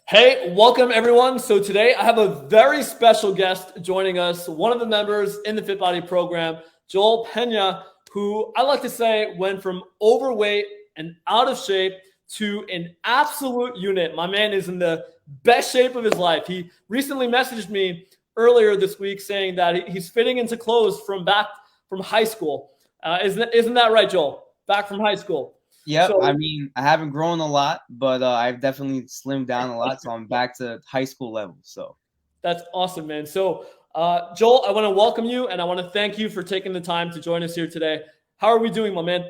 Hey, welcome everyone. So today I have a very special guest joining us, one of the members in the Fit Body program, Joel Peña, who I like to say went from overweight and out of shape to an absolute unit. My man is in the best shape of his life. He recently messaged me earlier this week saying that he's fitting into clothes from back from high school. Isn't that right, Joel? Back from high school. Yep. I So mean, I haven't grown a lot, but I've definitely slimmed down a lot. So I'm back to high school level. So That's awesome, man. So, Joel, I want to welcome you and I want to thank you for taking the time to join us here today. How are we doing, my man?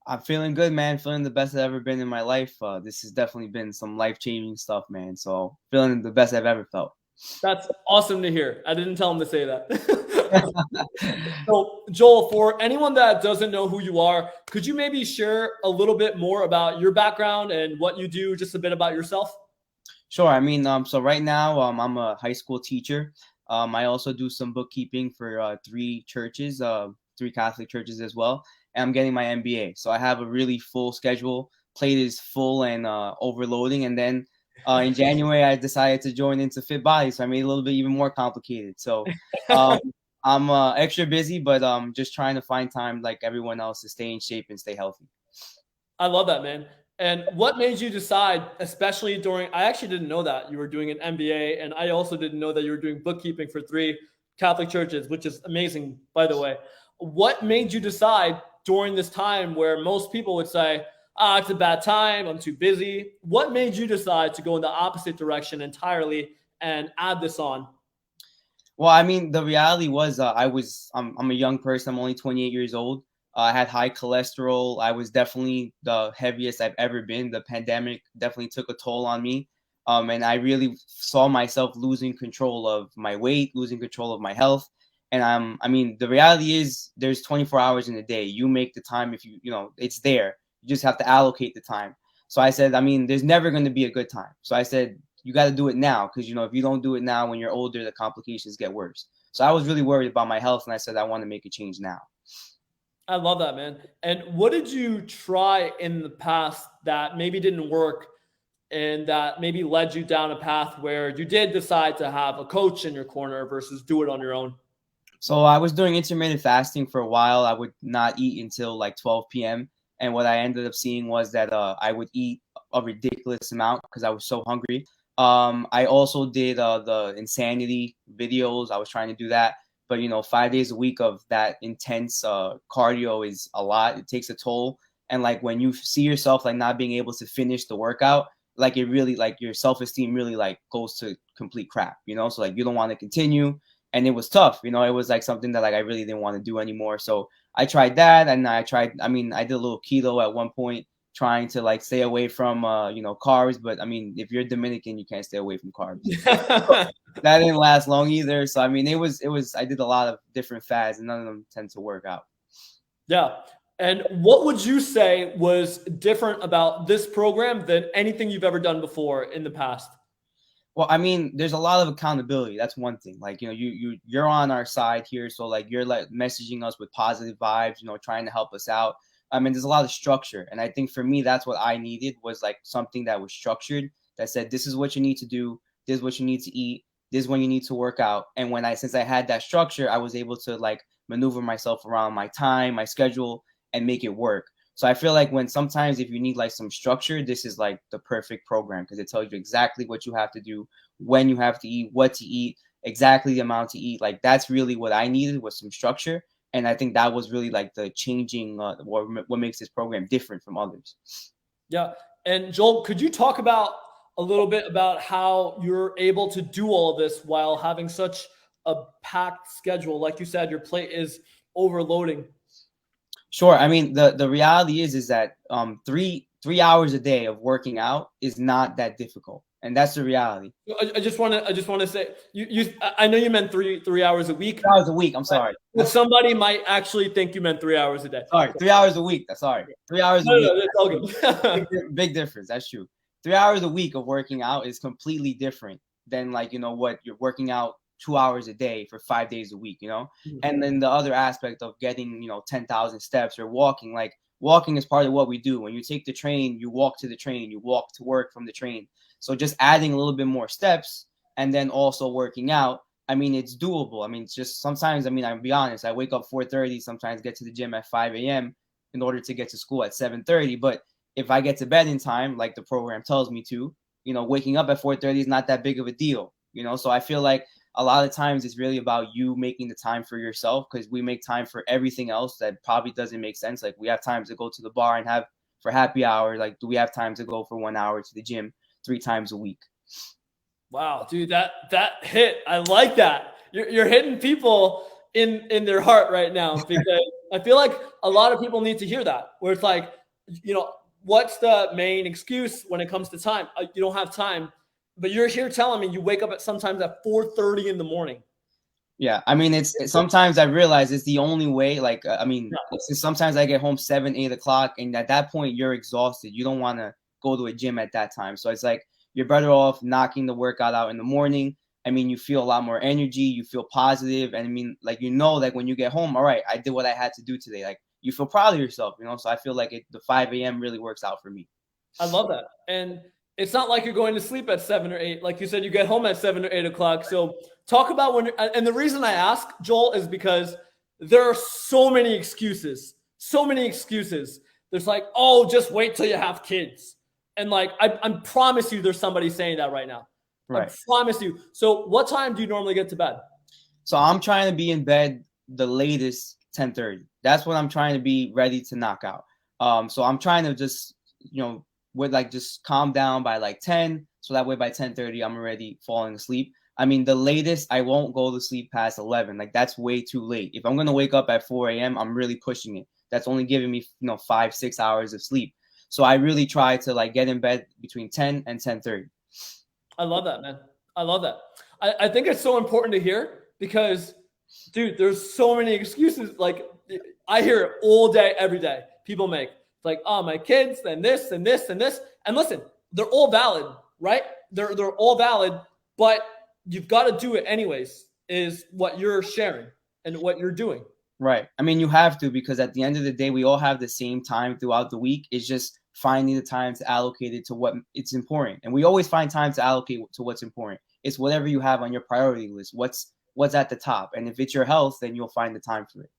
I'm feeling good, man. Feeling the best I've ever been in my life. This has definitely been some life-changing stuff, man. So feeling the best I've ever felt. That's awesome to hear. I didn't tell him to say that. So, Joel, for anyone that doesn't know who you are, could you maybe share a little bit more about your background and what you do, just a bit about yourself? Sure. I mean, so right now, I'm a high school teacher. I also do some bookkeeping for three churches, three Catholic churches as well. And I'm getting my MBA. So I have a really full schedule. Plate is full and overloading. And then in January, I decided to join into Fit Body. So I made it a little bit even more complicated. So um, I'm extra busy, but just trying to find time like everyone else to stay in shape and stay healthy. I love that, man. And what made you decide, especially during, I actually didn't know that you were doing an MBA, and I also didn't know that you were doing bookkeeping for three Catholic churches, which is amazing, by the way. What made you decide during this time where most people would say, it's a bad time, I'm too busy? What made you decide to go in the opposite direction entirely and add this on? Well, I mean, the reality was I'm a young person. I'm only 28 years old. I had high cholesterol. I was definitely the heaviest I've ever been. The pandemic definitely took a toll on me. And I really saw myself losing control of my weight, losing control of my health. And I mean, the reality is there's 24 hours in a day. You make the time if it's there. You just have to allocate the time. So I said, I mean, there's never going to be a good time. So I said, you got to do it now because if you don't do it now when you're older, the complications get worse. So I was really worried about my health, and I said I want to make a change now. I love that, man. And what did you try in the past that maybe didn't work and that maybe led you down a path where you did decide to have a coach in your corner versus do it on your own? So I was doing intermittent fasting for a while. I would not eat until like 12 p.m. And what I ended up seeing was that I would eat a ridiculous amount because I was so hungry. I also did the insanity videos. I was trying to do that, but 5 days a week of that intense cardio is a lot. It takes a toll, and like when you see yourself like not being able to finish the workout, like it really like your self esteem really like goes to complete crap. So like you don't want to continue, and it was tough. It was like something that like I really didn't want to do anymore. So I tried that, and I mean, I did a little keto at one point, trying to like stay away from carbs. But I mean, if you're Dominican, you can't stay away from carbs. That didn't last long either. So I mean, it was I did a lot of different fads, and none of them tend to work out. Yeah. And what would you say was different about this program than anything you've ever done before in the past? Well, I mean, there's a lot of accountability. That's one thing. Like, you're on our side here, so like you're like messaging us with positive vibes, trying to help us out. I mean, there's a lot of structure, and I think for me, that's what I needed was like something that was structured that said this is what you need to do, this is what you need to eat, this is when you need to work out. And since I had that structure, I was able to like maneuver myself around my time, my schedule, and make it work. So I feel like when sometimes if you need like some structure, this is like the perfect program because it tells you exactly what you have to do, when you have to eat, what to eat, exactly the amount to eat. Like that's really what I needed was some structure. And I think that was really like the changing what makes this program different from others. Yeah. And Joel, could you talk about a little bit about how you're able to do all this while having such a packed schedule? Like you said, your plate is overloading. Sure. I mean, the reality is that 3 hours a day of working out is not that difficult, and that's the reality. I just want to say I know you meant three hours a week, 3 hours a week. I'm but sorry. somebody might actually think you meant 3 hours a day. Sorry, 3 hours a week. Sorry, 3 hours a No, week. no, it's all good. Big difference. That's true. 3 hours a week of working out is completely different than like what you're working out 2 hours a day for 5 days a week. And then the other aspect of getting 10,000 steps or walking, like walking is part of what we do. When you take the train, you walk to the train, you walk to work from the train. So just adding a little bit more steps and then also working out, I mean, it's doable. I mean, it's just sometimes, I mean, I'll be honest, I wake up 4:30, sometimes get to the gym at 5 a.m. in order to get to school at 7:30. But if I get to bed in time, like the program tells me to, waking up at 4:30 is not that big of a deal, So I feel like a lot of times it's really about you making the time for yourself, because we make time for everything else that probably doesn't make sense. Like we have time to go to the bar and have for happy hour. Like, do we have time to go for 1 hour to the gym 3 times a week? Wow, dude, that hit. I like that. You're hitting people in their heart right now, because I feel like a lot of people need to hear that. Where it's like, what's the main excuse when it comes to time? You don't have time, but you're here telling me you wake up sometimes at 4:30 in the morning. Yeah, I mean, it's sometimes I realize it's the only way. Like, sometimes I get home 7, 8 o'clock, and at that point you're exhausted. You don't want to go to a gym at that time. So it's like you're better off knocking the workout out in the morning. I mean, you feel a lot more energy, you feel positive, and I mean, like, like when you get home, all right, I did what I had to do today. Like, you feel proud of yourself, So I feel like the 5 a.m. really works out for me. I love that. And it's not like you're going to sleep at 7 or 8. Like you said, you get home at 7 or 8 o'clock. So talk about and the reason I ask, Joel, is because there are so many excuses. So many excuses. There's like, oh, just wait till you have kids. And like, I promise you there's somebody saying that right now. Right. I promise you. So what time do you normally get to bed? So I'm trying to be in bed the latest 10:30. That's when I'm trying to be ready to knock out. So I'm trying to just, just calm down by like 10. So that way by 10:30, I'm already falling asleep. I mean, the latest I won't go to sleep past 11. Like, that's way too late. If I'm going to wake up at 4 a.m., I'm really pushing it. That's only giving me, 5-6 hours of sleep. So I really try to like get in bed between 10 and 10:30. I love that, man. I love that. I think it's so important to hear because, dude, there's so many excuses. Like, I hear it all day, every day. People make it's like, oh, my kids, and this and this and this. And listen, they're all valid, right? They're all valid, but you've got to do it anyways, is what you're sharing and what you're doing. Right. I mean, you have to, because at the end of the day, we all have the same time throughout the week. It's just finding the time to allocate it to what it's important. And we always find time to allocate to what's important. It's whatever you have on your priority list. What's at the top. And if it's your health, then you'll find the time for it.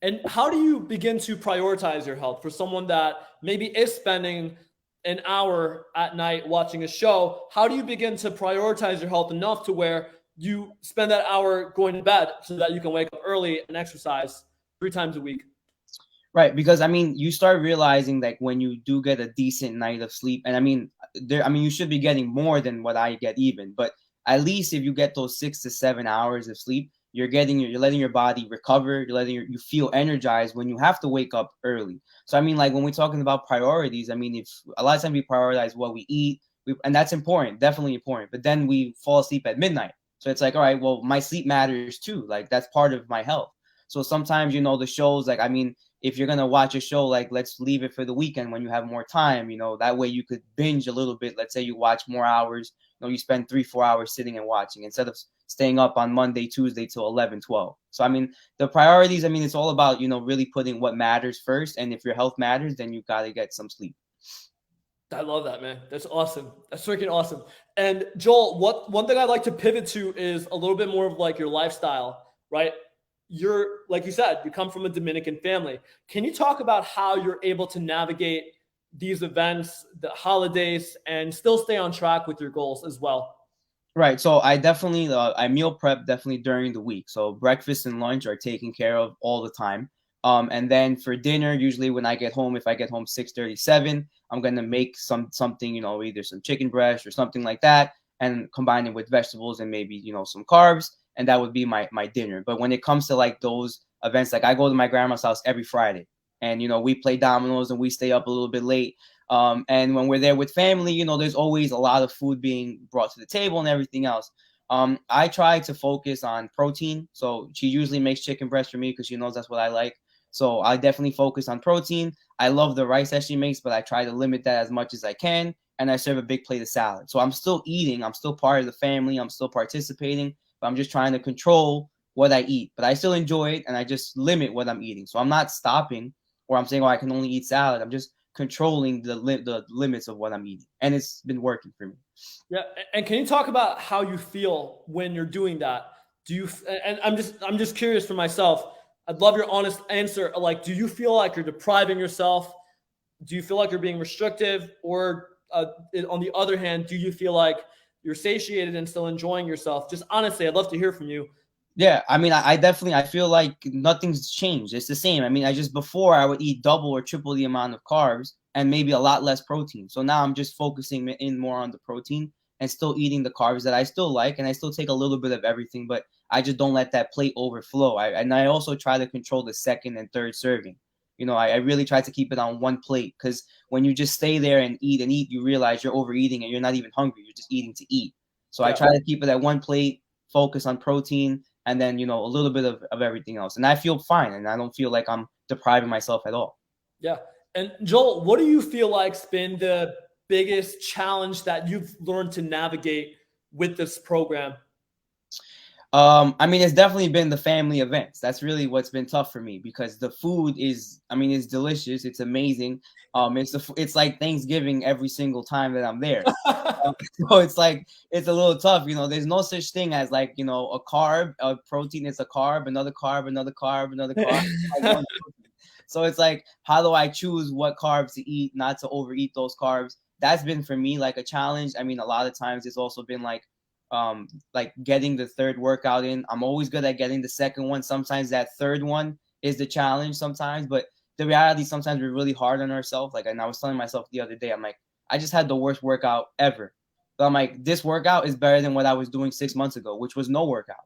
And how do you begin to prioritize your health for someone that maybe is spending an hour at night watching a show? How do you begin to prioritize your health enough to where you spend that hour going to bed so that you can wake up early and exercise 3 times a week? Right, because I mean, you start realizing that when you do get a decent night of sleep, and I mean, you should be getting more than what I get even, but at least if you get those 6 to 7 hours of sleep, you're letting your body recover, you feel energized when you have to wake up early. So I mean, like when we're talking about priorities, I mean, if a lot of times we prioritize what we eat, and that's important, definitely important, but then we fall asleep at midnight. So it's like, all right, well, my sleep matters too. Like, that's part of my health. So sometimes, the shows, like, I mean, if you're going to watch a show, like, let's leave it for the weekend when you have more time, that way you could binge a little bit. Let's say you watch more hours, you spend 3-4 hours sitting and watching instead of staying up on Monday, Tuesday till 11, 12. So, I mean, the priorities, I mean, it's all about, really putting what matters first. And if your health matters, then you got to get some sleep. I love that, man. That's awesome. That's freaking awesome. And Joel, one thing I'd like to pivot to is a little bit more of like your lifestyle, right? You're, like you said, you come from a Dominican family. Can you talk about how you're able to navigate these events, the holidays, and still stay on track with your goals as well? Right. So I definitely, I meal prep definitely during the week. So breakfast and lunch are taken care of all the time. And then for dinner, usually when I get home, if I get home 6:37, I'm going to make something, either some chicken breast or something like that, and combine it with vegetables and maybe, some carbs. And that would be my dinner. But when it comes to like those events, like I go to my grandma's house every Friday and, we play dominoes and we stay up a little bit late. And when we're there with family, there's always a lot of food being brought to the table and everything else. I try to focus on protein. So she usually makes chicken breast for me because she knows that's what I like. So I definitely focus on protein. I love the rice that she makes, but I try to limit that as much as I can. And I serve a big plate of salad. So I'm still eating. I'm still part of the family. I'm still participating. But I'm just trying to control what I eat. But I still enjoy it, and I just limit what I'm eating. So I'm not stopping. or I'm saying, oh, I can only eat salad. I'm just controlling the limits of what I'm eating, and it's been working for me. Yeah, and can you talk about how you feel when you're doing that? Do you? And I'm just curious for myself. I'd love your honest answer. Like, do you feel like you're depriving yourself? Do you feel like you're being restrictive, or on the other hand, do you feel like you're satiated and still enjoying yourself? Just honestly, I'd love to hear from you. Yeah, I mean, I definitely I feel like nothing's changed. It's the same. I mean, I just before I would eat double or triple the amount of carbs and maybe a lot less protein. So now I'm just focusing in more on the protein and still eating the carbs that I still like, and I still take a little bit of everything, but I just don't let that plate overflow. And I also try to control the second and third serving. I really try to keep it on one plate, because when you just stay there and eat, you realize you're overeating and you're not even hungry. You're just eating to eat. So I Yeah, try to keep it at one plate, focus on protein, and then a little bit of everything else, and I feel fine, and I don't feel like I'm depriving myself at all. yeah. And Joel, what do you feel like's been the biggest challenge that you've learned to navigate with this program? I mean, it's definitely been the family events. That's really what's been tough for me, because the food is, I mean, it's delicious, it's amazing. It's like Thanksgiving every single time that I'm there. So it's like it's a little tough. There's no such thing as like a carb, a protein is a carb, another carb, another carb, another carb. Like one protein. So it's like, how do I choose what carbs to eat, not to overeat those carbs? That's been for me like a challenge. I mean, a lot of times it's also been like getting the third workout in. I'm always good at getting the second one. Sometimes that third one is the challenge sometimes, but the reality, sometimes we're really hard on ourselves. Like, and I was telling myself the other day, I'm like, I just had the worst workout ever. But I'm like, this workout is better than what I was doing 6 months ago, which was no workout.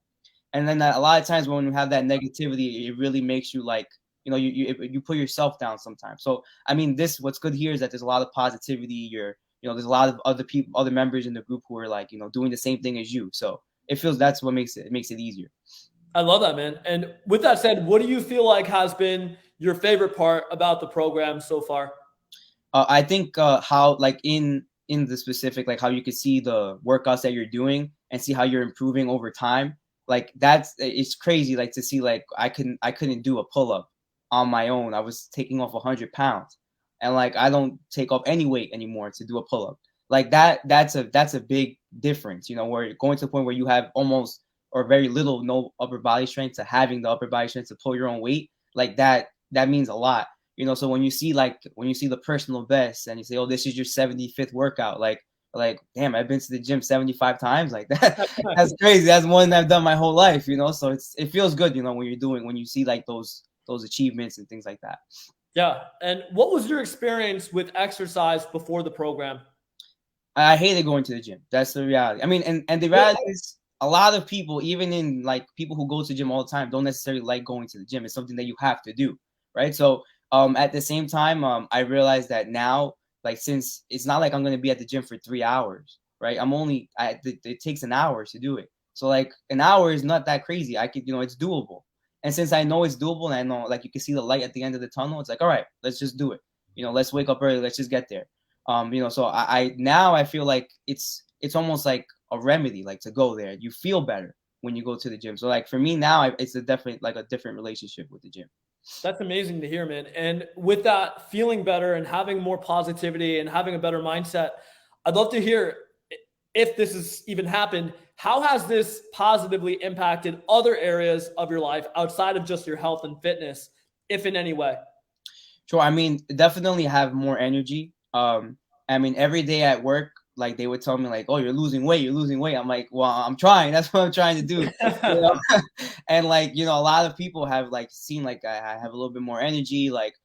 And then a lot of times when you have that negativity, it really makes you like, you put yourself down sometimes. So, I mean, what's good here is that there's a lot of positivity. There's a lot of other people, other members in the group who are like, doing the same thing as you. So that's what makes it easier. I love that, man. And with that said, what do you feel like has been your favorite part about the program so far? I think how like in the specific, like how you could see the workouts that you're doing and see how you're improving over time. Like it's crazy. Like to see like I couldn't do a pull up on my own. I was taking off 100 pounds, and like I don't take off any weight anymore to do a pull up. Like that's a big difference. Where you're going to the point where you have almost or very little no upper body strength to having the upper body strength to pull your own weight. Like that means a lot. So when you see the personal best and you say, oh, this is your 75th workout, like damn, I've been to the gym 75 times, like that. That's crazy. That's more than I've done my whole life. So it feels good, when you see like those achievements and things like that. Yeah. And what was your experience with exercise before the program? I hated going to the gym. That's the reality. I mean, and the reality is, a lot of people, even in like people who go to the gym all the time, don't necessarily like going to the gym. It's something that you have to do, right? So at the same time, I realized that now, like, since it's not like I'm going to be at the gym for 3 hours, right? It takes an hour to do it. So like an hour is not that crazy. I could, it's doable. And since I know it's doable and I know like you can see the light at the end of the tunnel, it's like, all right, let's just do it. Let's wake up early. Let's just get there. So I now I feel like it's almost like a remedy, like to go there. You feel better when you go to the gym. So like for me now, it's definitely like a different relationship with the gym. That's amazing to hear, man. And with that feeling better and having more positivity and having a better mindset, I'd love to hear, if this has even happened, how has this positively impacted other areas of your life outside of just your health and fitness, if in any way? Sure. I mean, definitely have more energy. I mean, every day at work, like they would tell me like, "Oh, you're losing weight. You're losing weight." I'm like, "Well, I'm trying. That's what I'm trying to do." And like, a lot of people have like seen like I have a little bit more energy, like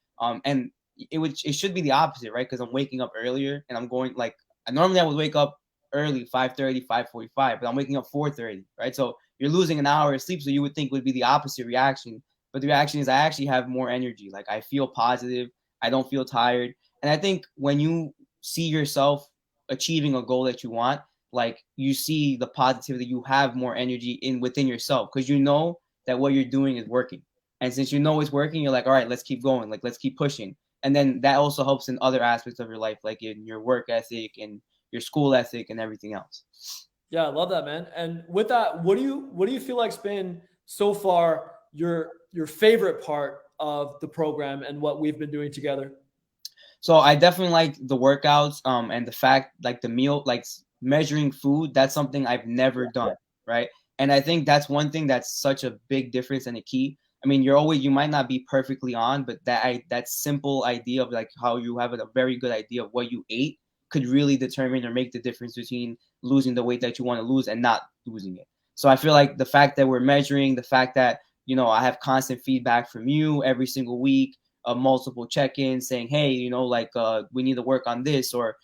and it should be the opposite, right? Because I'm waking up earlier and I'm going like normally I would wake up early, 5:30, 5:45, but I'm waking up 4:30, right? So you're losing an hour of sleep, so you would think would be the opposite reaction, but the reaction is I actually have more energy. Like I feel positive. I don't feel tired. And I think when you see yourself achieving a goal that you want, like you see the positivity, you have more energy within yourself because you know that what you're doing is working. And since you know it's working, you're like, all right, let's keep going. Like let's keep pushing. And then that also helps in other aspects of your life, like in your work ethic and your school ethic and everything else. Yeah, I love that, man. And with that, what do you feel like's been so far your favorite part of the program and what we've been doing together? So I definitely like the workouts, and the fact like the meal, like measuring food. That's something I've never done, right? And I think that's one thing that's such a big difference and a key. I mean, you might not be perfectly on, but that simple idea of like how you have a very good idea of what you ate could really determine or make the difference between losing the weight that you want to lose and not losing it. So I feel like the fact that we're measuring, the fact that I have constant feedback from you every single week, multiple check-ins saying, hey, like we need to work on this, or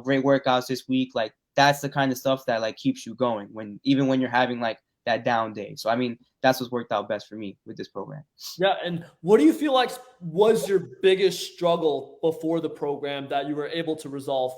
great workouts this week. Like that's the kind of stuff that like keeps you going even when you're having like that down day. So I mean, that's what's worked out best for me with this program. Yeah, and what do you feel like was your biggest struggle before the program that you were able to resolve?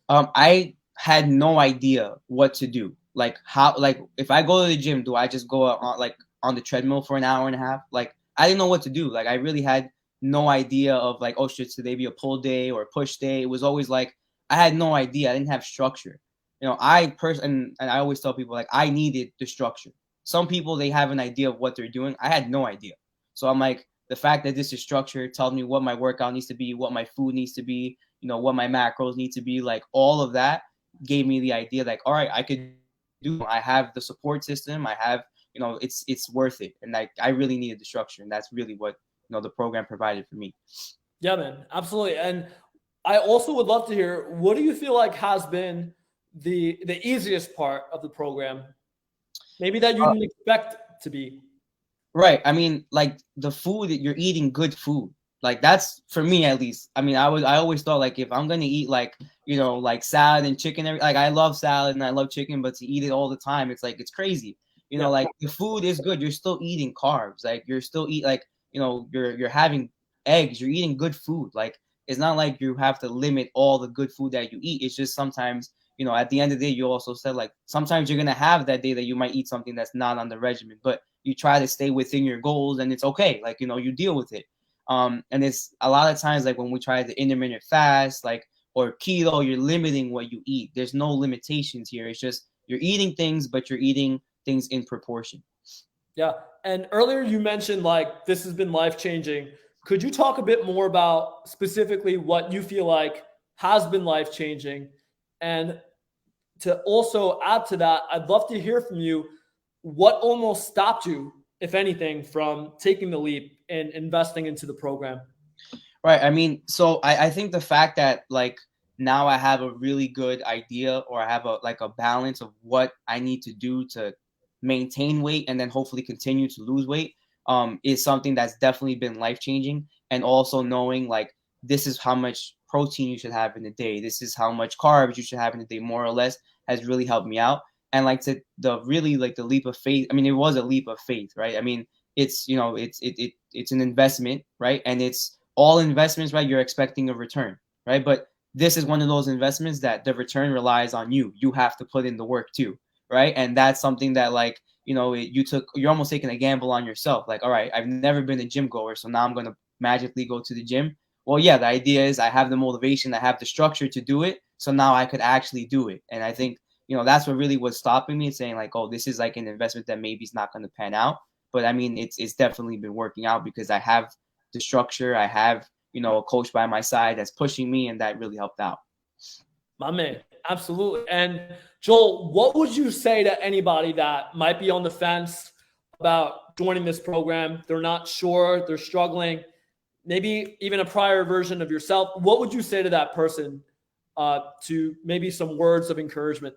I had no idea what to do. Like how, like if I go to the gym, do I just go on the treadmill for an hour and a half? Like I didn't know what to do. Like I really had no idea of like, oh, should today be a pull day or a push day? It was always like I had no idea. I didn't have structure. And I always tell people like I needed the structure. Some people, they have an idea of what they're doing. I had no idea. So I'm like, the fact that this is structured tells me what my workout needs to be, what my food needs to be, what my macros need to be. Like all of that gave me the idea like, all right, I could do. I have the support system. I have, it's worth it. And like I really needed the structure, and that's really what the program provided for me. Yeah, man, absolutely. And I also would love to hear, what do you feel like has been the easiest part of the program? Maybe that you didn't expect to be. Right. I mean, like the food that you're eating, good food. Like that's for me at least. I mean, I always thought like if I'm gonna eat like like salad and chicken, like I love salad and I love chicken, but to eat it all the time, it's like it's crazy. Yeah. Like the food is good. You're still eating carbs. Like you're still eat like you're having eggs. You're eating good food. Like it's not like you have to limit all the good food that you eat. It's just sometimes at the end of the day, you also said like sometimes you're gonna have that day that you might eat something that's not on the regimen, but you try to stay within your goals and it's okay. Like, you deal with it. And it's a lot of times like when we try the intermittent fast, like, or keto, you're limiting what you eat. There's no limitations here. It's just you're eating things, but you're eating things in proportion. Yeah. And earlier you mentioned like this has been life changing. Could you talk a bit more about specifically what you feel like has been life changing? And to also add to that, I'd love to hear from you what almost stopped you, if anything, from taking the leap and investing into the program. Right. I mean, so I think the fact that like now I have a really good idea, or I have a balance of what I need to do to maintain weight and then hopefully continue to lose weight, is something that's definitely been life changing. And also knowing like this is how much protein you should have in a day, this is how much carbs you should have in a day, more or less, has really helped me out. And like the really like the leap of faith. I mean, it was a leap of faith, right? I mean, it's it's an investment, right? And it's all investments, right? You're expecting a return, right? But this is one of those investments that the return relies on you. You have to put in the work too, right? And that's something that like you're almost taking a gamble on yourself. Like, all right, I've never been a gym goer, so now I'm gonna magically go to the gym. Well, yeah, the idea is I have the motivation, I have the structure to do it, so now I could actually do it. And I think that's what really was stopping me, saying like, oh, this is like an investment that maybe is not going to pan out. But I mean, it's definitely been working out because I have the structure. I have, a coach by my side that's pushing me, and that really helped out. My man, absolutely. And Joel, what would you say to anybody that might be on the fence about joining this program? They're not sure, they're struggling, maybe even a prior version of yourself. What would you say to that person, to maybe some words of encouragement?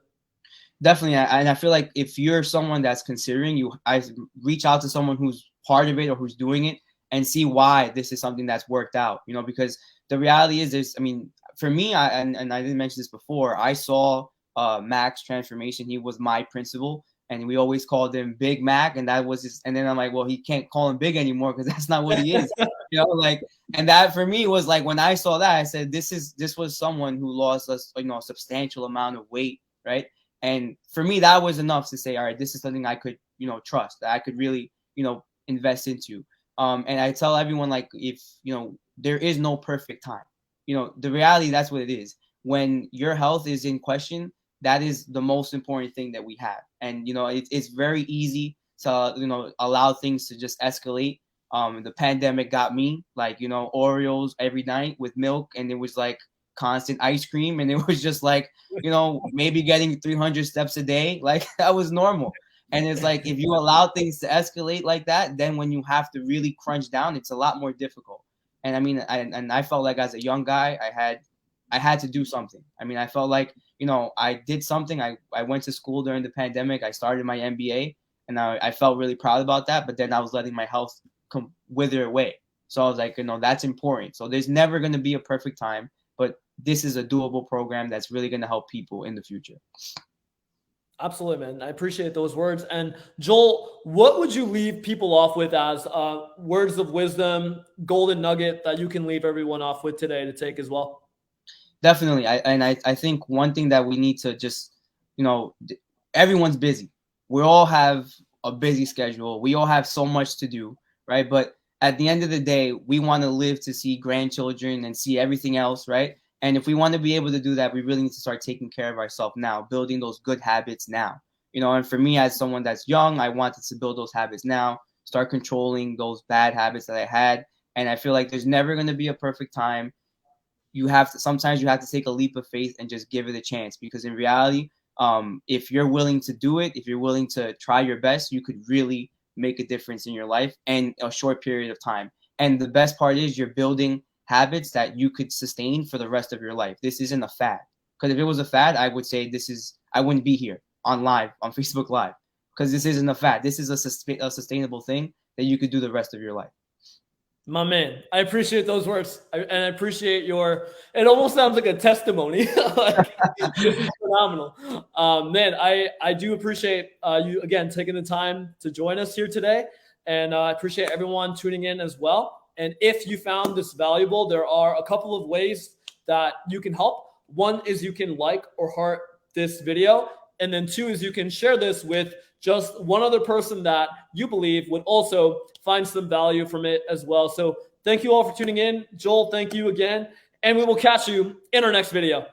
Definitely. And I feel like if you're someone that's considering, I reach out to someone who's part of it or who's doing it and see why this is something that's worked out, because the reality is I mean, for me, and I didn't mention this before, I saw Mac's transformation. He was my principal, and we always called him Big Mac, and that was his. And then I'm like, well, he can't call him big anymore because that's not what he is, like. And that for me was like when I saw that, I said, this was someone who lost a substantial amount of weight, right? And for me, that was enough to say, all right, this is something I could trust, that I could really invest into. And I tell everyone, like, if there is no perfect time. The reality, that's what it is. When your health is in question, that is the most important thing that we have. And it's very easy to, you know, allow things to just escalate. The pandemic got me, like, you know, Oreos every night with milk, and it was like constant ice cream, and it was just like, you know, maybe getting 300 steps a day, like that was normal. And it's like, if you allow things to escalate like that, then when you have to really crunch down, it's a lot more difficult. And I mean, I felt like as a young guy, I had to do something. I mean, I felt like, you know, I did something. I went to school during the pandemic. I started my MBA, and I felt really proud about that. But then I was letting my health wither away. So I was like, you know, that's important. So there's never going to be a perfect time, but this is a doable program that's really going to help people in the future. Absolutely, man. I appreciate those words. And Joel, what would you leave people off with as words of wisdom, golden nugget that you can leave everyone off with today to take as well? Definitely. I think one thing that we need to just, you know, everyone's busy. We all have a busy schedule. We all have so much to do, right? But at the end of the day, we want to live to see grandchildren and see everything else, right? And if we want to be able to do that, we really need to start taking care of ourselves now, building those good habits now. You know, and for me, as someone that's young, I wanted to build those habits now, start controlling those bad habits that I had. And I feel like there's never going to be a perfect time. Sometimes you have to take a leap of faith and just give it a chance, because in reality, if you're willing to do it, if you're willing to try your best, you could really make a difference in your life in a short period of time. And the best part is you're building habits that you could sustain for the rest of your life. This isn't a fad. Because if it was a fad, I would say I wouldn't be here on Facebook Live, because this isn't a fad. This is a sustainable thing that you could do the rest of your life. My man, I appreciate those words. And I appreciate it almost sounds like a testimony. Like, this is phenomenal. Man, I do appreciate you, again, taking the time to join us here today. And I appreciate everyone tuning in as well. And if you found this valuable, there are a couple of ways that you can help. One is you can like or heart this video. And then two is you can share this with just one other person that you believe would also find some value from it as well. So thank you all for tuning in. Joel, thank you again. And we will catch you in our next video.